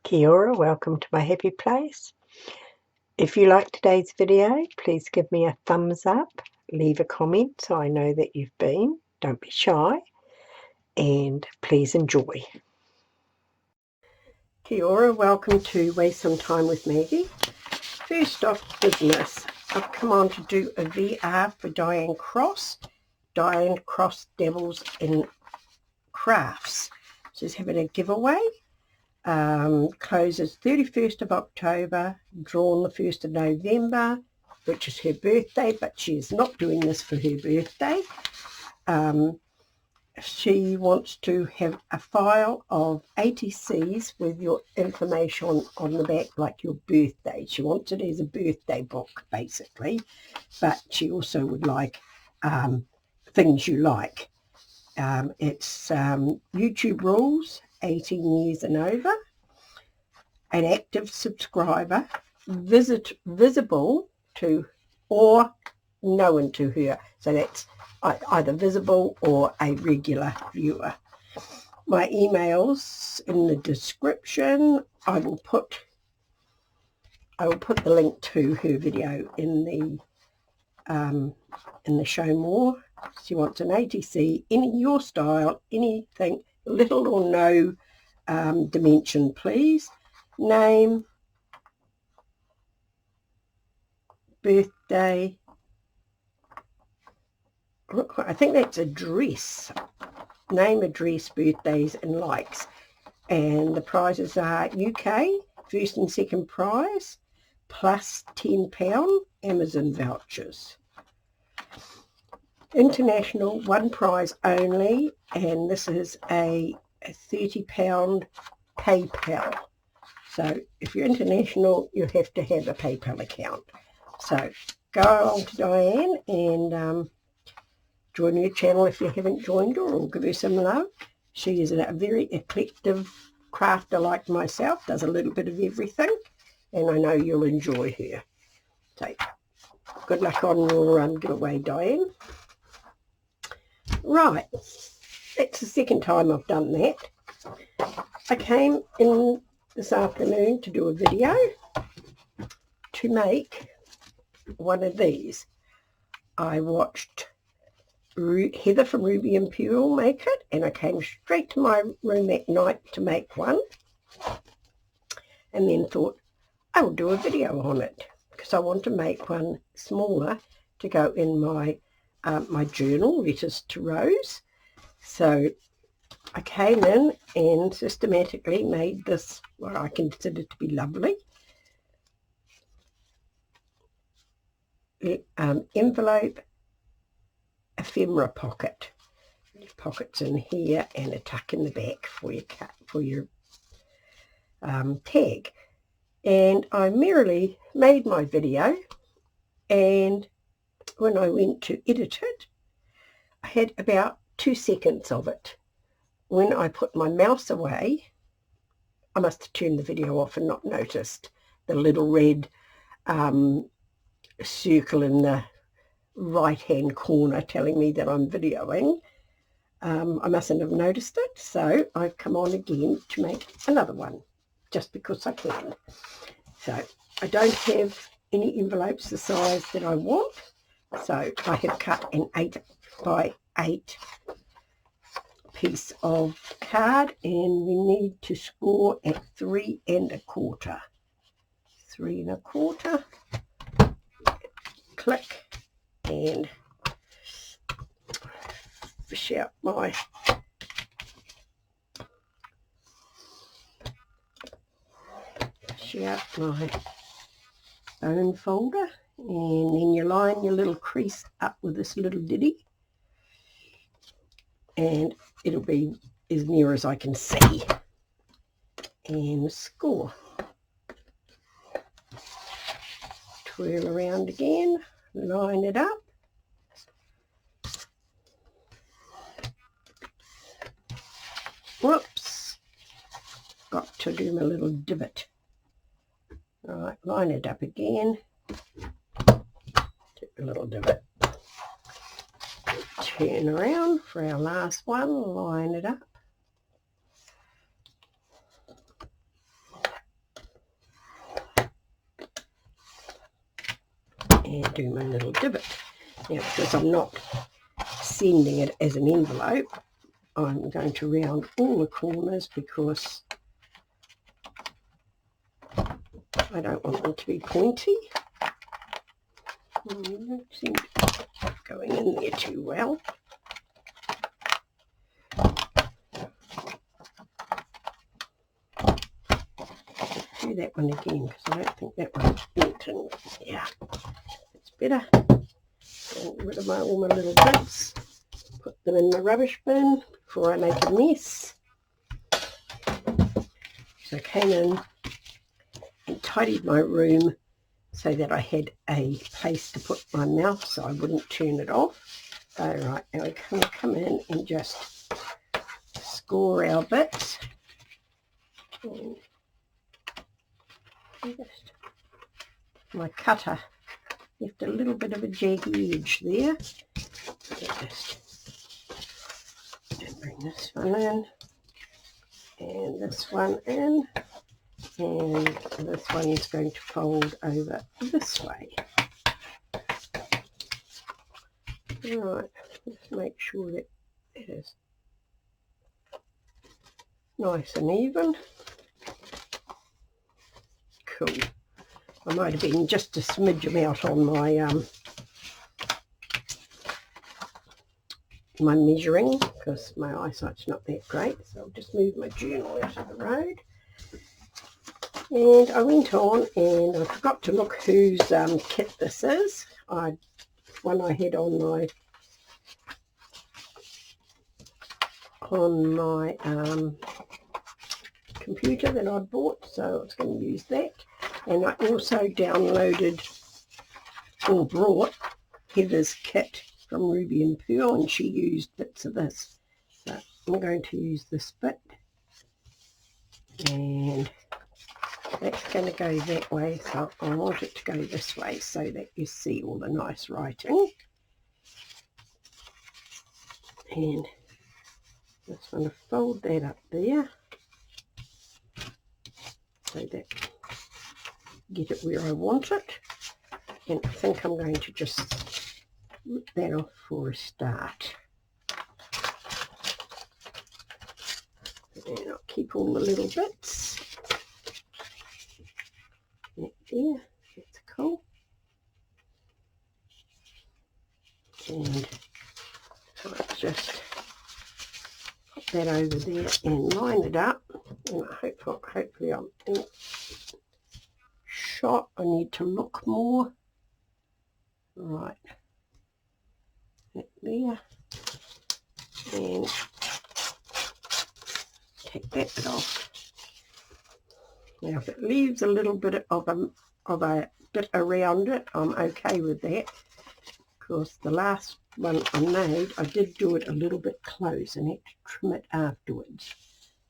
Kia ora, welcome to my happy place. If you like today's video, please give me a thumbs up, leave a comment so I know that you've been. Don't be shy, and please enjoy. Kia ora, welcome to Waste Some Time with Maggie. First off business, I've come on to do a VR for Diane Cross Devils in Crafts. She's having a giveaway. Closes 31st of October, drawn the 1st of November, which is her birthday, but she is not doing this for her birthday. She wants to have a file of ATCs with your information on the back, like your birthday. She wants it as a birthday book, basically, but she also would like things you like. It's YouTube rules, 18 years and over, an active subscriber, visible to or known to her. So that's either visible or a regular viewer. My email's in the description. I will put the link to her video in the show more. She wants an ATC in your style, anything, little or no dimension, please. Name, birthday, I think that's address. Name, address, birthdays and likes. And the prizes are UK, first and second prize, plus £10 Amazon vouchers. International, one prize only, and this is a £30 PayPal. So if you're international, you have to have a PayPal account. So go on to Diane and join her channel if you haven't joined her, or give her some love. She is a very eclectic crafter like myself, does a little bit of everything, and I know you'll enjoy her. So good luck on your giveaway, Diane. Right, that's the second time I've done that. I came in this afternoon to do a video to make one of these. I watched Heather from Ruby&Pearl make it, and I came straight to my room at night to make one, and then thought I will do a video on it because I want to make one smaller to go in my my journal, Letters to Rose. So I came in and systematically made this, what I consider to be lovely, envelope ephemera pocket. Pockets in here and a tuck in the back for your tag. And I merrily made my video, and when I went to edit it, I had about 2 seconds of it. When I put my mouse away, I must have turned the video off and not noticed the little red circle in the right hand corner telling me that I'm videoing. I mustn't have noticed it, so I've come on again to make another one just because I can. So I don't have any envelopes the size that I want, so I have cut an 8 by 8 piece of card, and we need to score at 3 1/4. 3 1/4. Click and fish out my bone folder, and then you line your little crease up with this little ditty, and it'll be as near as I can see, and score. Twirl around again, line it up, whoops, got to do my little divot. Right, line it up again, do a little divot, turn around for our last one, line it up, and do my little divot. Now, because I'm not sending it as an envelope, I'm going to round all the corners because I don't want them to be pointy. Don't seem to be going in there too well. Do that one again because I don't think that one's bent. And yeah, it's better. Get rid of all my little bits. Put them in the rubbish bin before I make a mess. So I came in and tidied my room so that I had a place to put my mouse so I wouldn't turn it off. All right, now we can come in and just score our bits. Just my cutter left a little bit of a jaggy edge there. Just bring this one in and this one in, and this one is going to fold over this way. Right, let's make sure that it is nice and even. Cool. I might have been just a smidge amount on my my measuring because my eyesight's not that great, so I'll just move my journal out of the road. And I went on and I forgot to look whose kit this is. One I had on my computer that I'd bought, so I was going to use that. And I also downloaded or brought Heather's kit from Ruby&Pearl, and she used bits of this. So I'm going to use this bit, and that's going to go that way, so I want it to go this way so that you see all the nice writing. And just want to fold that up there so that get it where I want it. And I think I'm going to just rip that off for a start. And I'll keep all the little bits. That there, that's cool. And I'll just put that over there and line it up. And hopefully I'm in shot. I need to look more. Right, that there, and take that bit off. Now if it leaves a little bit of a bit around it, I'm okay with that, because the last one I made, I did do it a little bit close and had to trim it afterwards.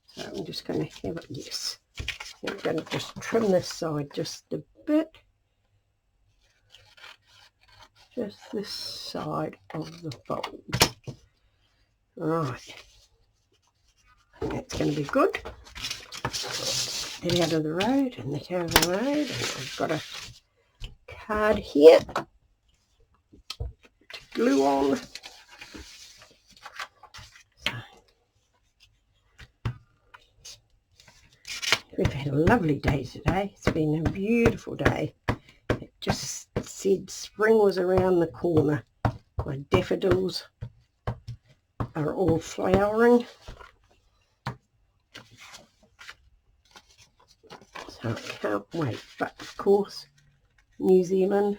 So I'm just going to have it, yes. I'm going to just trim this side just a bit. Just this side of the fold. Right. That's going to be good. That out of the road and that out of the road. And I've got a card here to glue on. So, we've had a lovely day today. It's been a beautiful day. It just said spring was around the corner. My daffodils are all flowering. So I can't wait. But of course, New Zealand,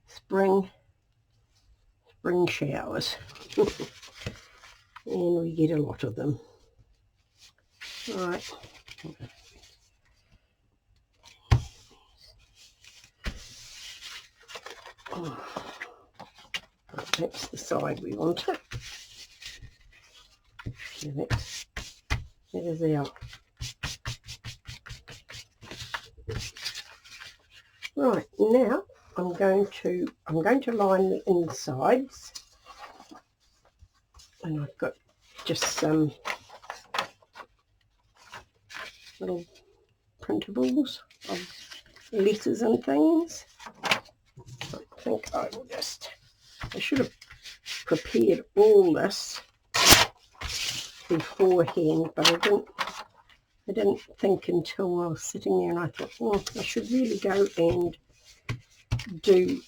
spring showers. And we get a lot of them. Right. That's the side we want it. And that is out. Right, now I'm going to line the insides, and I've got just some little printables of letters and things. think I will I should have prepared all this beforehand, but I didn't think until I was sitting there, and I thought, well, I should really go and do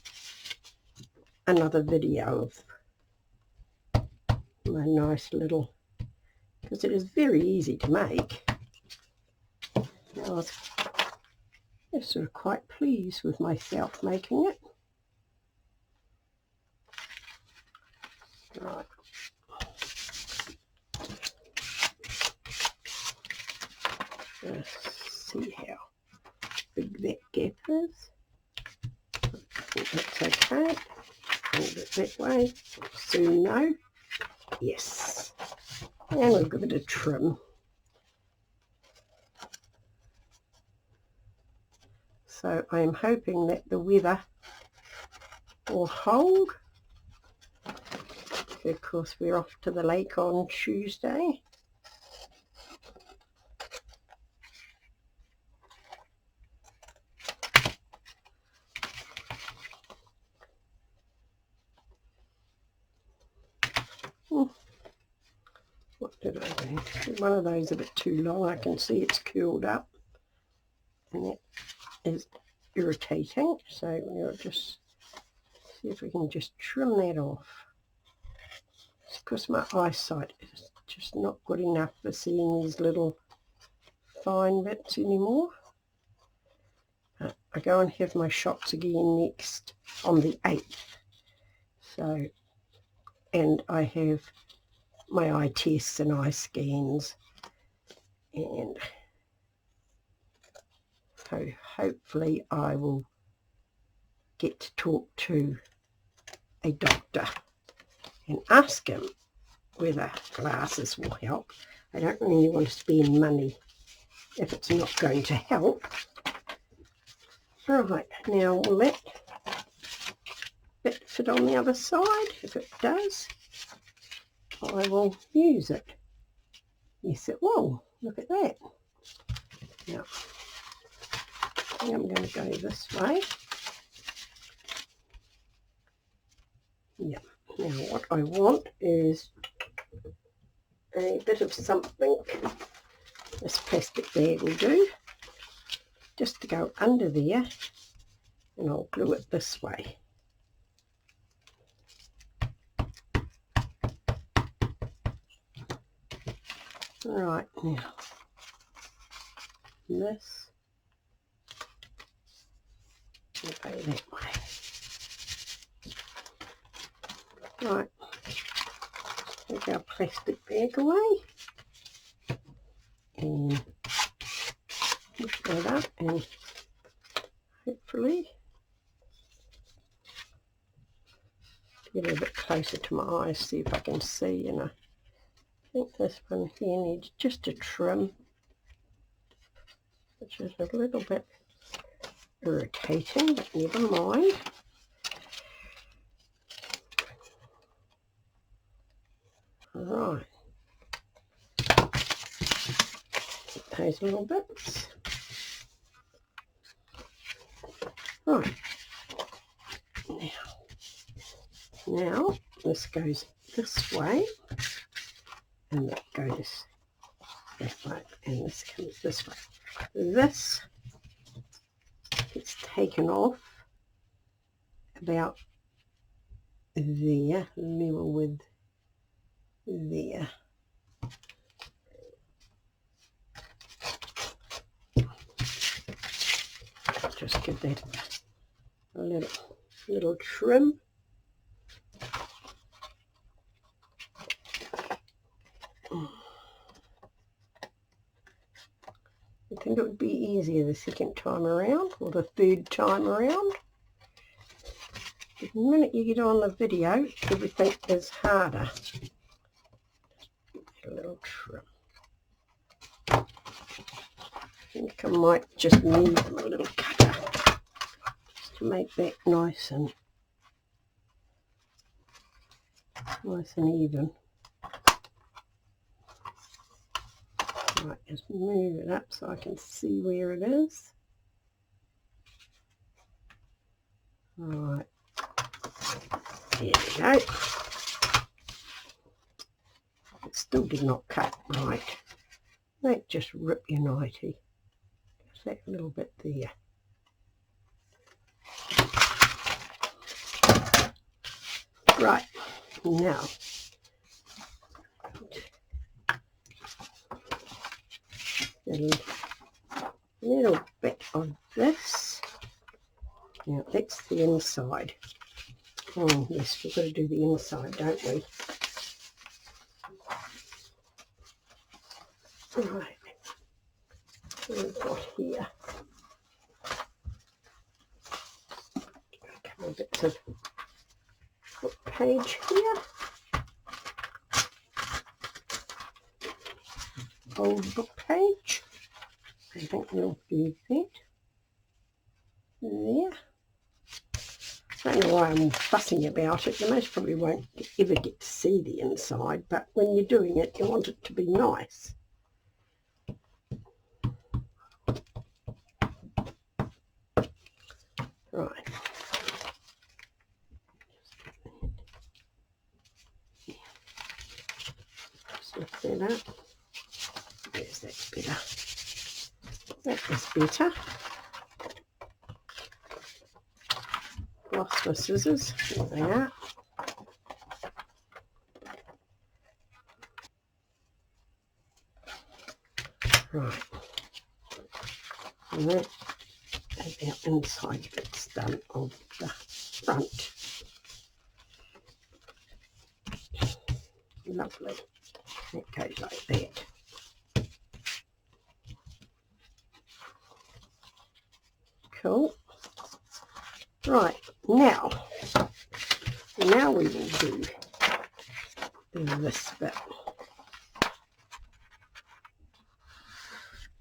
another video of my nice little, because it is very easy to make. I was sort of quite pleased with myself making it. Right. Let's see how big that gap is. I think that's okay. Hold it that way. Soon know. Yes. And we'll give it a trim. So I'm hoping that the weather will hold. Of course, we're off to the lake on Tuesday. What did I do? One of those a bit too long. I can see it's curled up, and that is irritating. So we'll just see if we can just trim that off. It's because my eyesight is just not good enough for seeing these little fine bits anymore. I go and have my shots again next on the 8th. So, and I have my eye tests and eye scans, and so hopefully I will get to talk to a doctor and ask him whether glasses will help. I don't really want to spend money if it's not going to help. Right, now will that bit fit on the other side? If it does, I will use it. Yes, it will. Look at that. Now, I think I'm going to go this way. Yeah. Now, what I want is a bit of something. This plastic bag will do, just to go under there, and I'll glue it this way. Right, now this will go that way. Right, take our plastic bag away and push that up, and hopefully get a bit closer to my eyes, see if I can see. And I think this one here needs just a trim, which is a little bit irritating, but never mind. Right, those little bits. Right, now this goes this way, and that goes that way, and this comes this way. This gets taken off about there, level with there. Just give that a little trim. I think it would be easier the second time around, or the third time around. The minute you get on the video, everything is harder. A little trim. I think I might just need a little cutter just to make that nice and even. Right, just move it up so I can see where it is. Right, There we go. It still did not cut right. That just rip your nightie. Just that little bit there. Right, now a little bit of this. Now that's the inside. Oh yes, we've got to do the inside, don't we? Right, what have we got here? A couple of bits of book page here. Old book page. I think we'll do that. There. I don't know why I'm fussing about it. You most probably won't ever get to see the inside, but when you're doing it, you want it to be nice. Right. Just lift that up. Yes, that's better. That is better. Lost my scissors. There they are. Right. And that is our inside bits done of the front. Lovely. That goes like that. Cool. Right, now we will do this bit.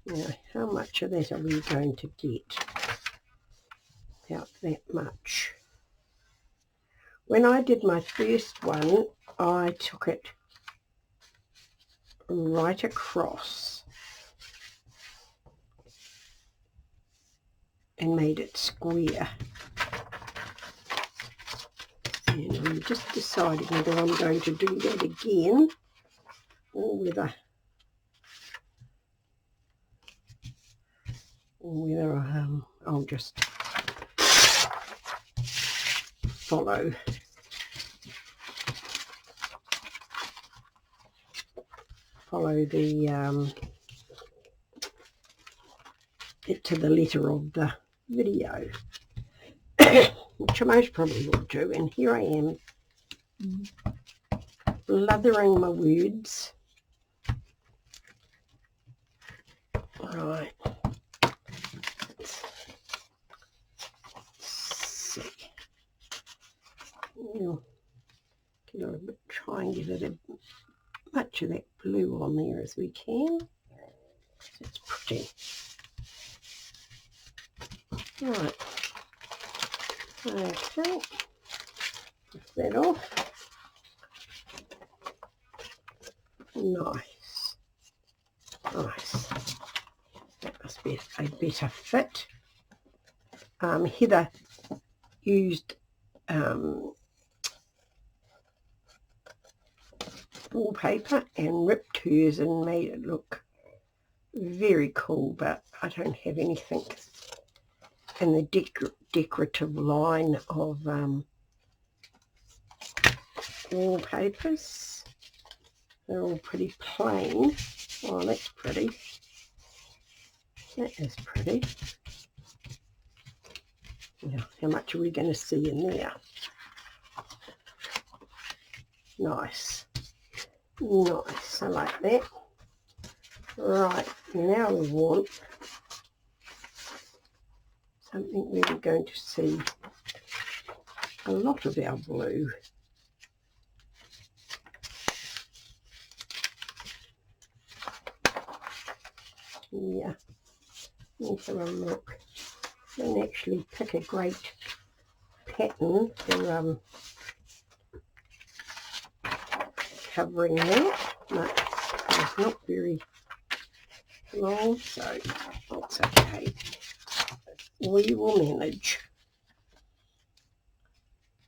Now, how much of that are we going to get? About that much. When I did my first one, I took it right across and made it square. And I'm just deciding whether I'm going to do that again or whether I'll just follow the it to the letter of the video, which I most probably will do. And here I am blathering my words. Right. Let's see. We'll get a bit, try and get as much of that blue on there as we can. It's pretty. Right. Okay. Lift that off. Nice. Nice. That must be a better fit. Heather used wallpaper and ripped hers and made it look very cool, but I don't have anything in the decorative line of wallpapers. They're all pretty plain. Oh, that's pretty. That is pretty. Now, how much are we going to see in there? Nice. Nice. I like that. Right. Now we want something where we're going to see a lot of our blue. Yeah. Let's have a look. Don't actually pick a great pattern for covering that, but it's not very long, so that's okay. We will manage.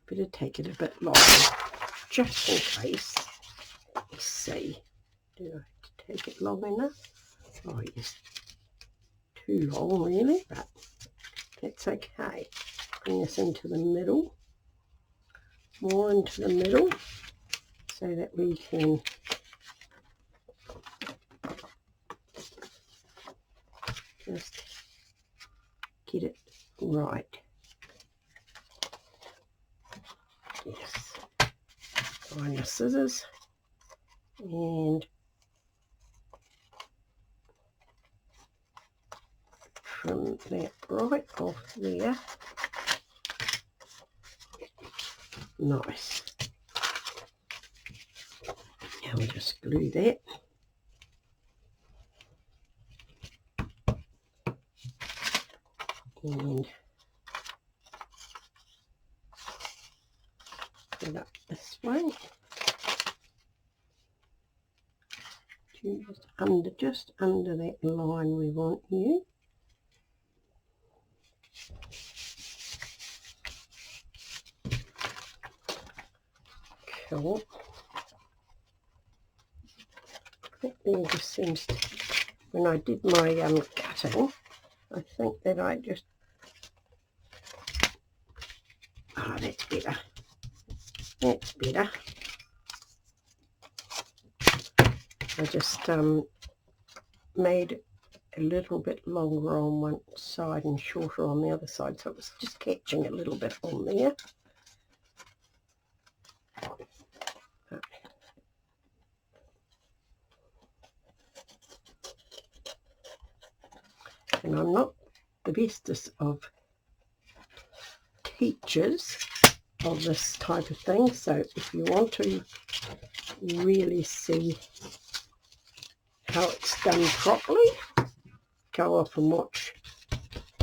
better take it a bit longer, just in case. Let's see, do I have to take it long enough? Oh yes, too long really, but that's okay. Bring this into the middle, more into the middle, so that we can just get it right. Yes, find the scissors and trim that right off there. Nice. Now we just glue that. And put it up this way. Just under that line we want you. Cool. That there just seems to, when I did my cutting, I think that I just, that's better. That's better. I just made a little bit longer on one side and shorter on the other side, so it was just catching a little bit on there. And I'm not the bestest of teachers of this type of thing, so if you want to really see how it's done properly, go off and watch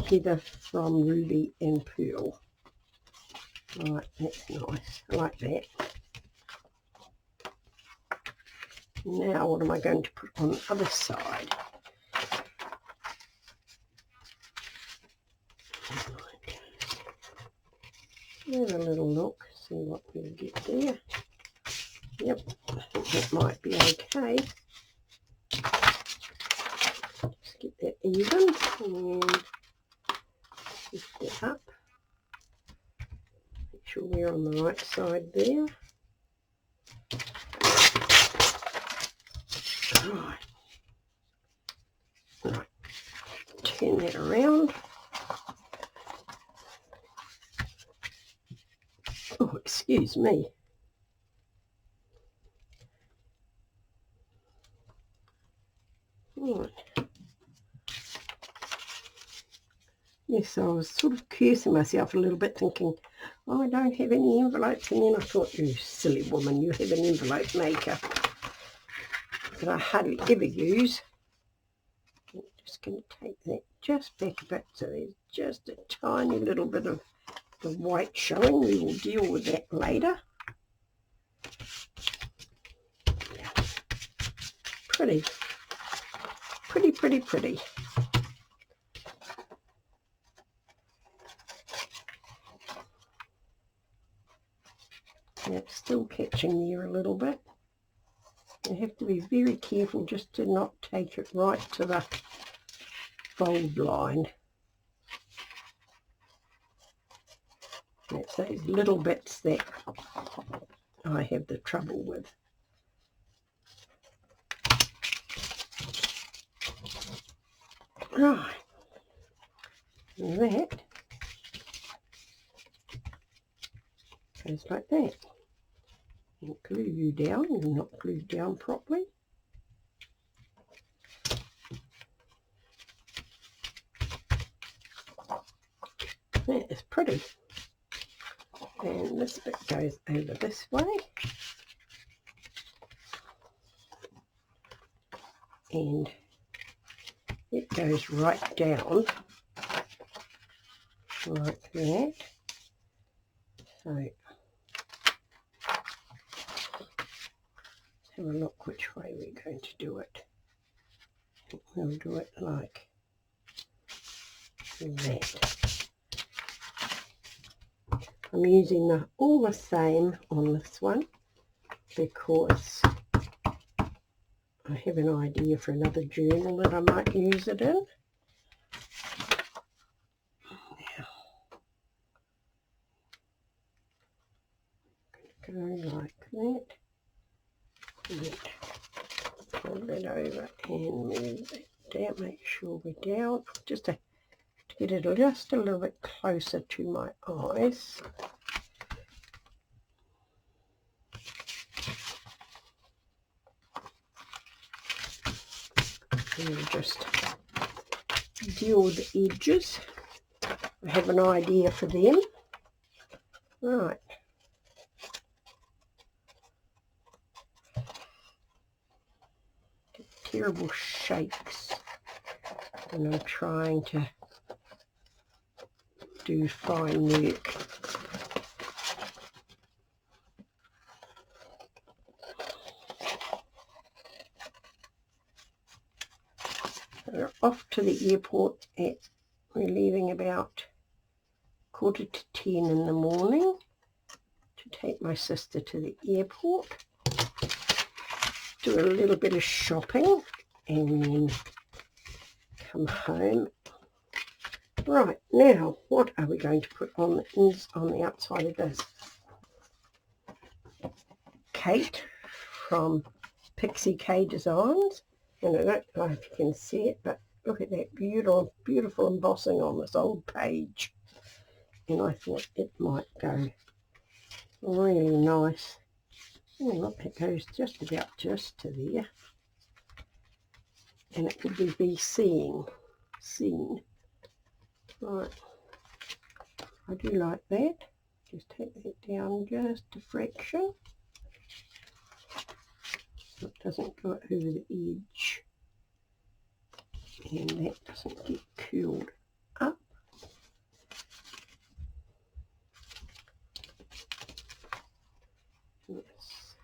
Heather from Ruby&Pearl. Right, that's nice. I like that. Now what am I going to put on the other side? Have a little look, see what we'll get there. Yep, I think that might be okay. Just get that even and lift it up. Make sure we're on the right side there. Right, turn that around. Oh, excuse me. Right. Yes, I was sort of cursing myself a little bit, thinking, oh, I don't have any envelopes, and then I thought, you silly woman, you have an envelope maker that I hardly ever use. I'm just going to take that just back a bit, so there's just a tiny little bit of the white showing. We will deal with that later. Yeah. Pretty. And it's still catching there a little bit. You have to be very careful just to not take it right to the fold line. It's those little bits that I have the trouble with. Right, and that goes like that. And glue you down, you're not glued down properly. That is pretty. And this bit goes over this way. And it goes right down like that. So let's have a look which way we're going to do it. We'll do it like that. I'm using all the same on this one because I have an idea for another journal that I might use it in. Now, go like that. Hold that over and move that down. Make sure we're down. Just to get it just a little bit closer to my eyes. And just deal with the edges. I have an idea for them. Right. Terrible shakes when I'm trying to do fine work. We're off to the airport we're leaving about 9:45 in the morning to take my sister to the airport, do a little bit of shopping and then come home. Right, now what are we going to put on the outside of this? Kate from Pixie K Designs, and I don't know if you can see it, but look at that beautiful embossing on this old page, and I thought it might go really nice. Oh, look, it goes just about to there, and it could be seen. Right, I do like that. Just take that down just a fraction. It doesn't go over the edge, and that doesn't get curled up. Yes.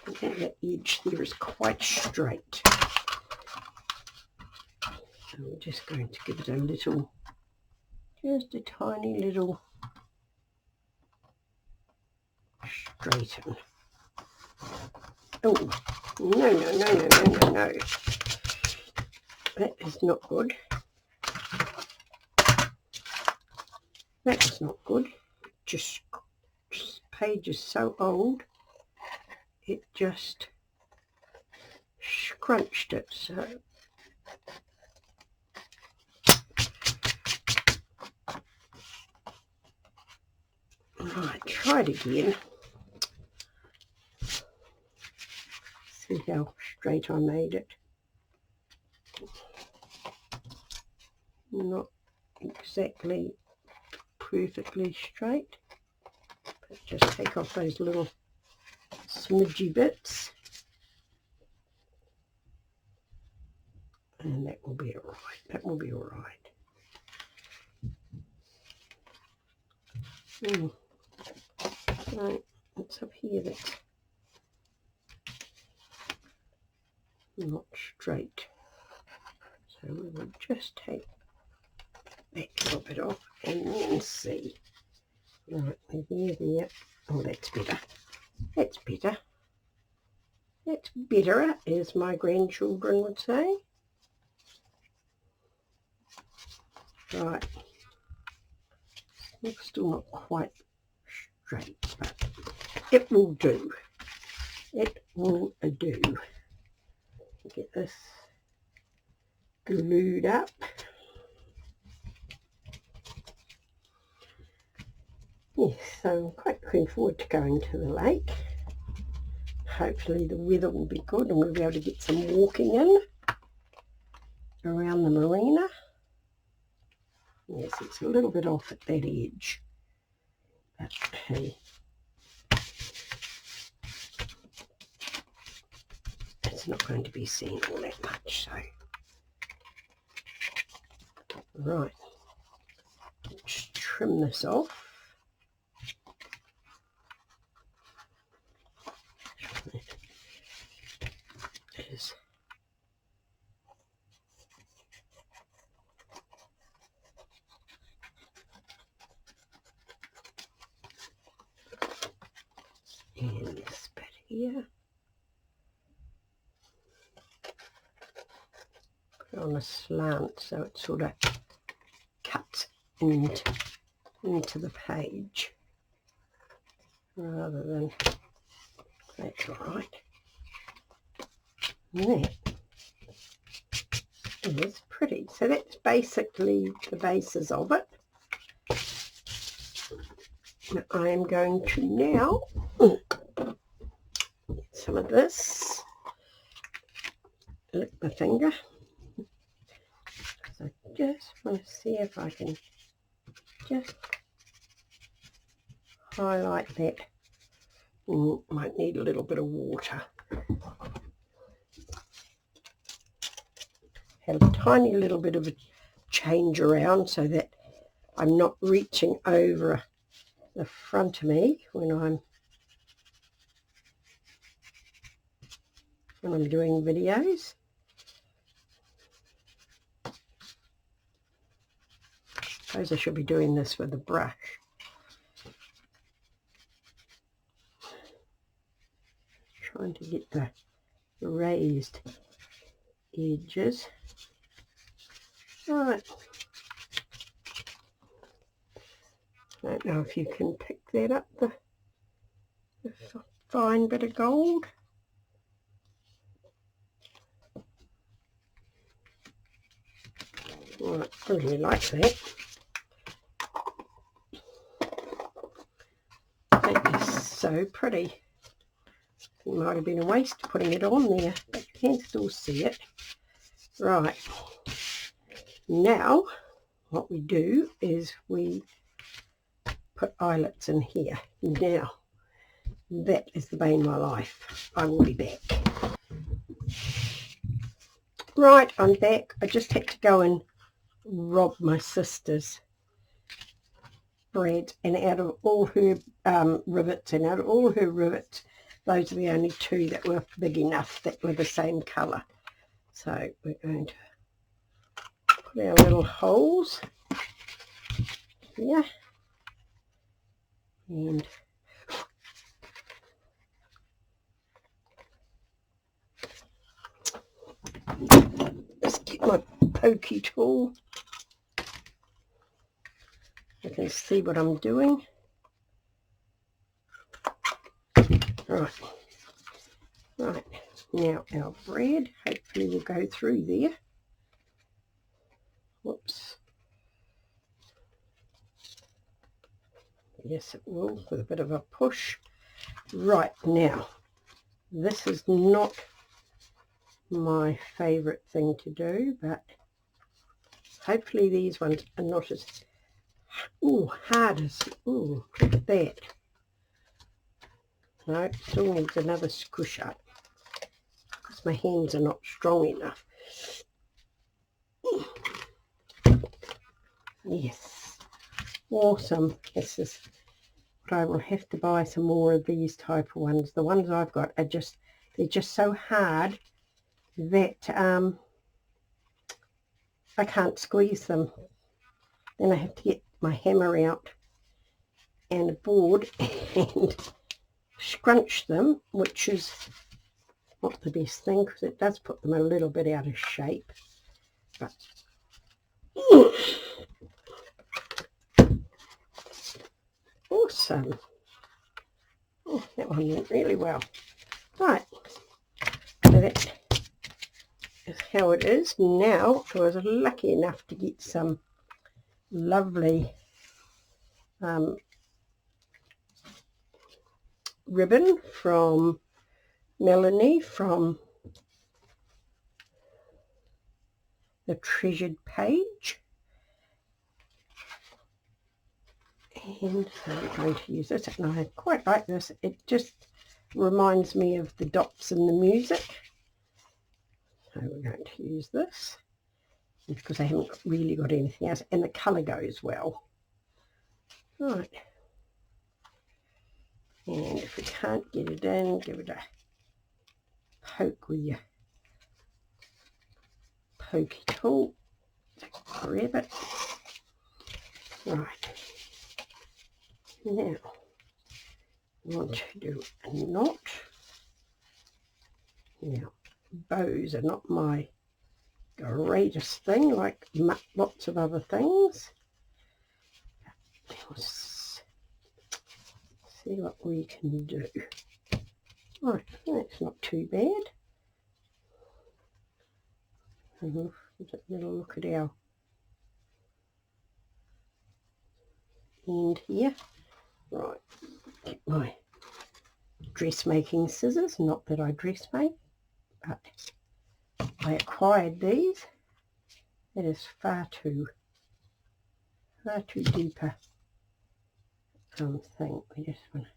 I think the edge there is quite straight. So we're just going to give it a little, just a tiny little straighten. Oh, no. That is not good. That's not good. Just page is so old, it just scrunched it. So right, try it again. See how straight I made it. Not exactly perfectly straight, but just take off those little smidgy bits, and that will be all right. That will be all right. Right, what's up here that's not straight? So we will just take that little bit off and then see. Right, there. Oh, that's better. That's better. That's better, as my grandchildren would say. Right. It's still not quite straight, but it will do. It will do. Get this glued up. Yes, so I'm quite looking forward to going to the lake. Hopefully the weather will be good and we'll be able to get some walking in around the marina. Yes, it's a little bit off at that edge, but hey, it's not going to be seen all that much. So right, let's trim this off. Is here. Put it on a slant so it sort of cuts into the page rather than, that's all right. And that is pretty. So that's basically the basis of it. I am going to now get some of this, lick my finger, because I just want to see if I can just highlight that. Might need a little bit of water. Have a tiny little bit of a change around so that I'm not reaching over the front of me when I'm doing videos. I suppose I should be doing this with a brush. Trying to get the raised edges. Right. I don't know if you can pick that up, the fine bit of gold. Right, I really like that. That is so pretty. It might have been a waste putting it on there, but you can still see it. Right, now what we do is we put eyelets in here. Now, that is the bane of my life. I will be back. Right, I'm back. I just had to go and rob my sister's bread, and out of all her rivets, those are the only two that were big enough that were the same colour. So we're going to put our little holes here, and just get my pokey tool. I can see what I'm doing. Right, now our bread hopefully will go through there. Whoops. Yes, it will, with a bit of a push. Right, now, this is not my favourite thing to do, but hopefully these ones are not as hard as, look at that. No, it still needs another squish up because my hands are not strong enough. Yes, awesome. This is what I will have to buy, some more of these type of ones. The ones I've got are just, they're just so hard that I can't squeeze them. Then I have to get my hammer out and a board and scrunch them, which is not the best thing because it does put them a little bit out of shape. But awesome. Oh, that one went really well. Right, so that is how it is. Now I was lucky enough to get some lovely ribbon from Melanie from the Treasured Page, and so we're going to use this, and I quite like this. It just reminds me of the dots in the music, so we're going to use this because I haven't really got anything else, and the colour goes well. Right, and if we can't get it in, give it a poke with your pokey tool to grab it. Right, now I want to do a knot. Now, bows are not my greatest thing, like lots of other things. Let's see what we can do. Right, that's not too bad. Let's have a little look at our end here. Right, get my dressmaking scissors. Not that I dressmake, but I acquired these. It is far too deeper thing. We just want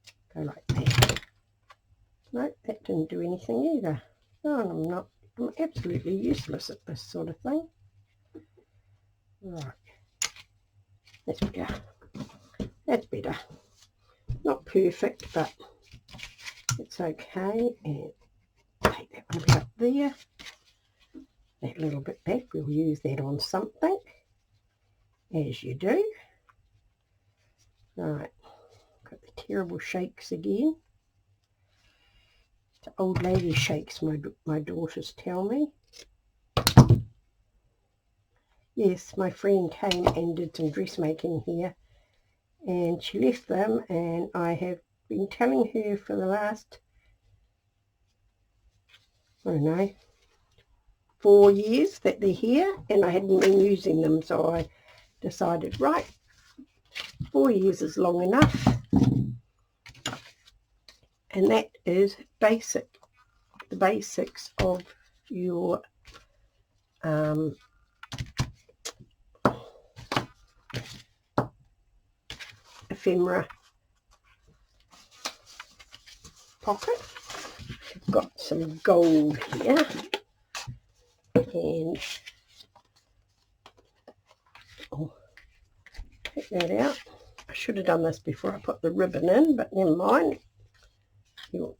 to go like that. No, that didn't do anything either. No, I'm absolutely useless at this sort of thing. Right, that's better. That's better. Not perfect, but it's okay. And take that one a bit up there. That little bit back, we'll use that on something, as you do. Right, got the terrible shakes again. The old lady shakes, my daughters tell me. Yes, my friend came and did some dressmaking here, and she left them, and I have been telling her for the last, I don't know, 4 years that they're here, and I hadn't been using them, so I decided, right, 4 years is long enough. And that is the basics of your ephemera pocket. I've got some gold here, and I'll take that out. I should have done this before I put the ribbon in, but never mind. We'll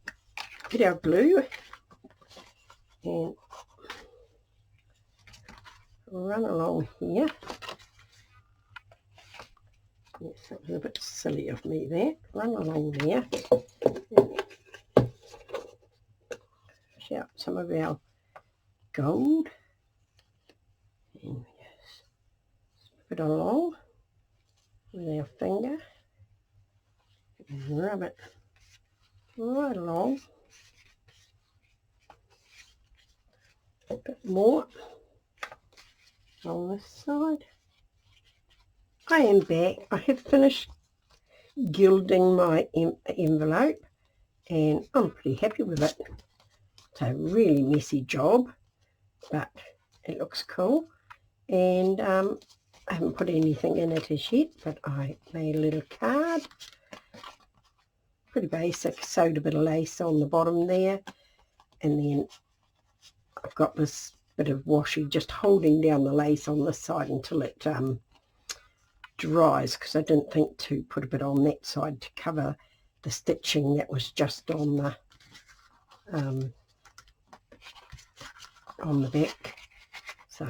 get our glue and run along here. Yes, that was a bit silly of me there. Run along there. Push out some of our gold. And just slip it along with our finger. And rub it right along. A bit more on this side. I am back. I have finished gilding my envelope, and I'm pretty happy with it. It's a really messy job, but it looks cool. And I haven't put anything in it as yet, but I made a little card. Pretty basic. Sewed a bit of lace on the bottom there, and then I've got this bit of washi just holding down the lace on this side until it dries, because I didn't think to put a bit on that side to cover the stitching that was just on the back. So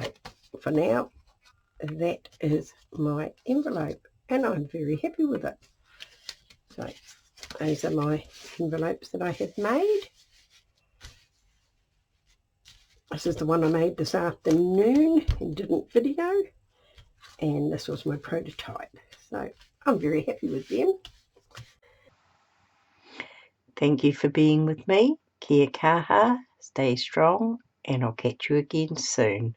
for now, that is my envelope, and I'm very happy with it. So those are my envelopes that I have made. This is the one I made this afternoon and didn't video, and this was my prototype. So I'm very happy with them. Thank you for being with me. Kia kaha, stay strong, and I'll catch you again soon.